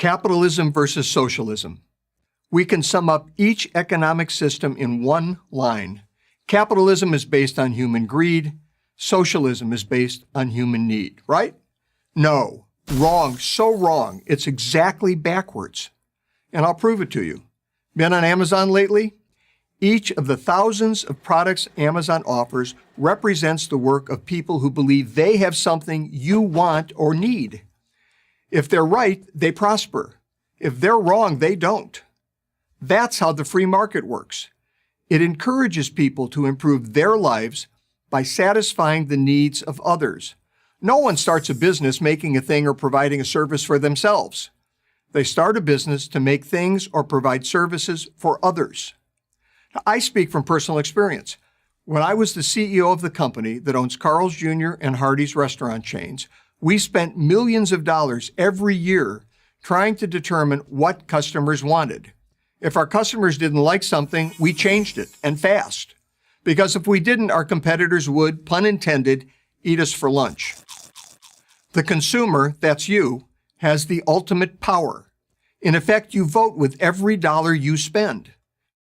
Capitalism versus socialism. We can sum up each economic system in one line. Capitalism is based on human greed. Socialism is based on human need, right? No, wrong, so wrong. It's exactly backwards. And I'll prove it to you. Been on Amazon lately? Each of the thousands of products Amazon offers represents the work of people who believe they have something you want or need. If they're right, they prosper. If they're wrong, they don't. That's how the free market works. It encourages people to improve their lives by satisfying the needs of others. No one starts a business making a thing or providing a service for themselves. They start a business to make things or provide services for others. Now, I speak from personal experience. When I was the CEO of the company that owns Carl's Jr. and Hardee's restaurant chains, we spent millions of dollars every year trying to determine what customers wanted. If our customers didn't like something, we changed it, and fast. Because if we didn't, our competitors would, pun intended, eat us for lunch. The consumer, that's you, has the ultimate power. In effect, you vote with every dollar you spend.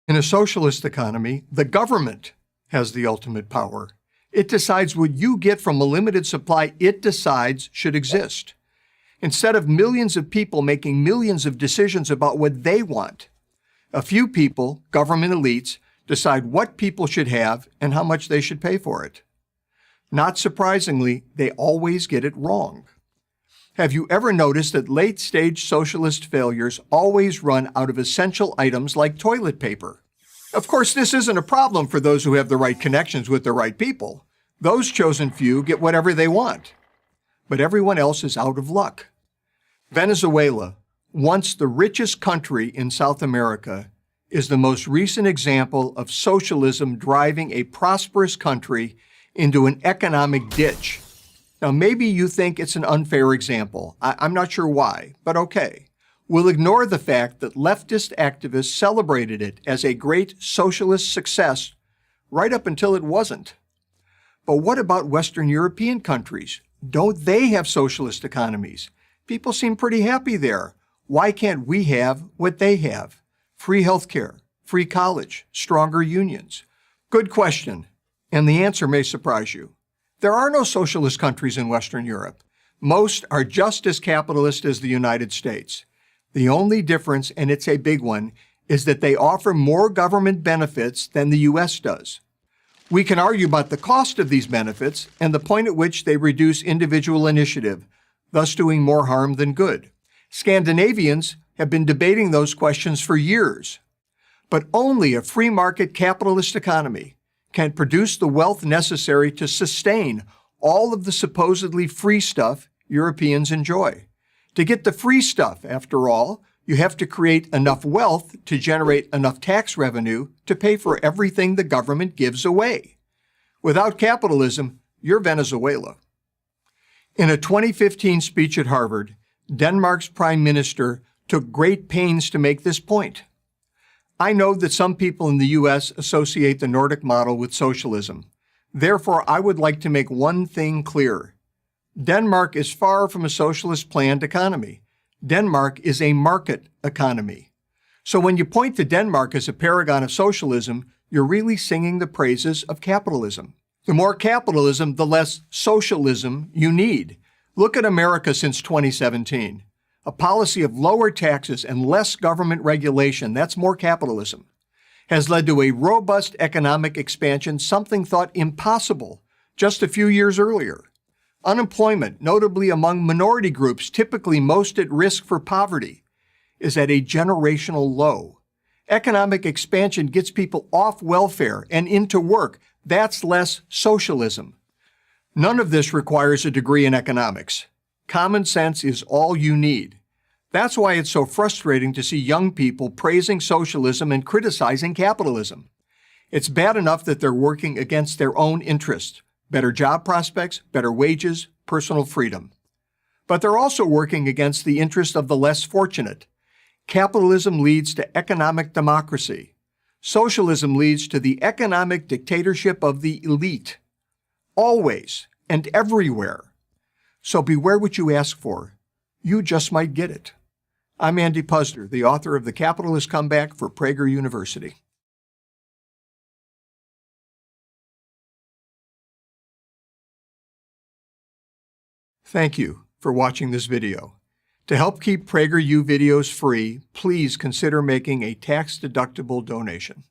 In a socialist economy, the government has the ultimate power. It decides what you get from a limited supply it decides should exist. Instead of millions of people making millions of decisions about what they want, a few people, government elites, decide what people should have and how much they should pay for it. Not surprisingly, they always get it wrong. Have you ever noticed that late-stage socialist failures always run out of essential items like toilet paper? Of course, this isn't a problem for those who have the right connections with the right people. Those chosen few get whatever they want. But everyone else is out of luck. Venezuela, once the richest country in South America, is the most recent example of socialism driving a prosperous country into an economic ditch. Now, maybe you think it's an unfair example. I'm not sure why, but okay. We'll ignore the fact that leftist activists celebrated it as a great socialist success right up until it wasn't. But what about Western European countries? Don't they have socialist economies? People seem pretty happy there. Why can't we have what they have? Free healthcare, free college, stronger unions. Good question, and the answer may surprise you. There are no socialist countries in Western Europe. Most are just as capitalist as the United States. The only difference, and it's a big one, is that they offer more government benefits than the U.S. does. We can argue about the cost of these benefits and the point at which they reduce individual initiative, thus doing more harm than good. Scandinavians have been debating those questions for years. But only a free market capitalist economy can produce the wealth necessary to sustain all of the supposedly free stuff Europeans enjoy. To get the free stuff, after all, you have to create enough wealth to generate enough tax revenue to pay for everything the government gives away. Without capitalism, you're Venezuela. In a 2015 speech at Harvard, Denmark's prime minister took great pains to make this point. I know that some people in the U.S. associate the Nordic model with socialism. Therefore, I would like to make one thing clear. Denmark is far from a socialist planned economy. Denmark is a market economy. So when you point to Denmark as a paragon of socialism, you're really singing the praises of capitalism. The more capitalism, the less socialism you need. Look at America since 2017. A policy of lower taxes and less government regulation, that's more capitalism, has led to a robust economic expansion, something thought impossible just a few years earlier. Unemployment, notably among minority groups typically most at risk for poverty, is at a generational low. Economic expansion gets people off welfare and into work. That's less socialism. None of this requires a degree in economics. Common sense is all you need. That's why it's so frustrating to see young people praising socialism and criticizing capitalism. It's bad enough that they're working against their own interests. Better job prospects, better wages, personal freedom. But they're also working against the interest of the less fortunate. Capitalism leads to economic democracy. Socialism leads to the economic dictatorship of the elite. Always and everywhere. So beware what you ask for. You just might get it. I'm Andy Puzder, the author of The Capitalist Comeback for Prager University. Thank you for watching this video. To help keep PragerU videos free, please consider making a tax-deductible donation.